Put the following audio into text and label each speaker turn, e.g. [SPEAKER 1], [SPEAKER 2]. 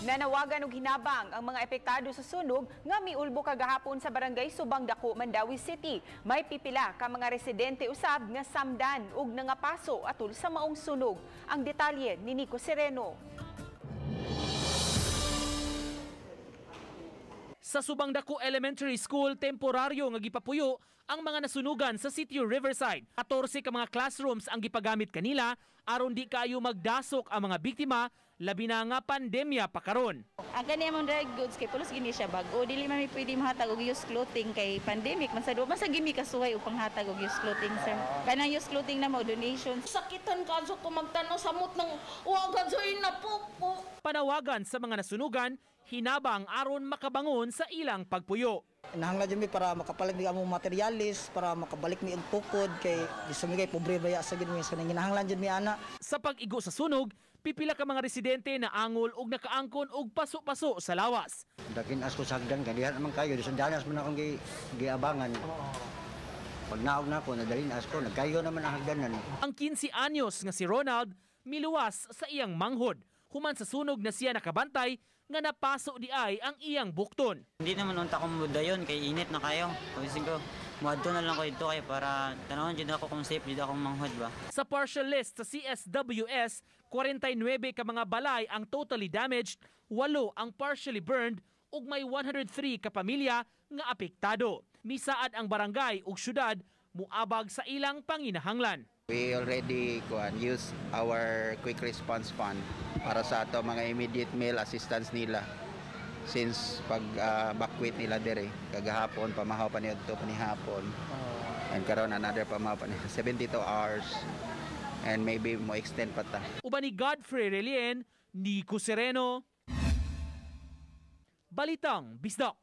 [SPEAKER 1] Nanawagan og hinabang ang mga epektado sa sunog nga miulbo kagahapon sa barangay Subang Dako, Mandawi City. May pipila ka mga residente usab nga samdan ug nangapaso atul sa maong sunog. Ang detalye ni Nico Sereno.
[SPEAKER 2] Sa Subang Dako Elementary School, temporaryo nga gipapuyo ang mga nasunugan sa City Riverside. 14 ka mga classrooms ang gipagamit kanila aron di kayo magdasok ang mga biktima labi na nga pandemya pa karon.
[SPEAKER 3] Ang kani among dry goods kay pulos gini siya bago, dili man mi pwede mahatag og used clothing kay pandemic man sa gimi kasuway upang hatag og used clothing, sir. Kanang used clothing na mo donations.
[SPEAKER 4] Sakitan kadto ko magtanaw samot ng uwag join na po.
[SPEAKER 2] Panawagan sa mga nasunugan, hinabang aron makabangon sa ilang pagpuyo.
[SPEAKER 5] Nahanglan dyan mi para makapalag mi among materialis, para makabalik mi ang tukod kay gisumigay pobre baya sa gid mi so nanginahanglan dyan mi ana.
[SPEAKER 2] Sa pag-igo sa sunog, pipila ka mga residente na angol og nakaangkon og paso-paso sa lawas.
[SPEAKER 6] Dakin asko sagdan kay diha naman kayo disandanas man akong giabangan. Pag naog na ako nadalin asko nagkayo naman ang hagdanan.
[SPEAKER 2] Ang 15 anyos nga si Ronald miluwas sa iyang manghod. Human sa sunog na siya nakabantay nga napaso di ay ang iyang bukton.
[SPEAKER 7] Hindi naman unta ko mudayon kay init na kayo. Kasi ko muadto na lang ko dito kay para tanawon jud ako kung safe jud akong manghod ba.
[SPEAKER 2] Sa partial list sa CSWS, 49 ka mga balay ang totally damaged, 8 ang partially burned ug may 103 ka pamilya nga apektado. Misaad ang barangay ug syudad muabag sa ilang panginahanglan.
[SPEAKER 8] We already use our quick response fund para sa ato mga immediate meal assistance nila. Since pag bakwit nila dire kagahapon pamahaw pa niadto pa ni hapon. And karon another pamahaw pa ni 72 hours and maybe mo extend pa ta.
[SPEAKER 2] Uban ni Godfrey Relien, Nico Sereno, Balitang Bisdak.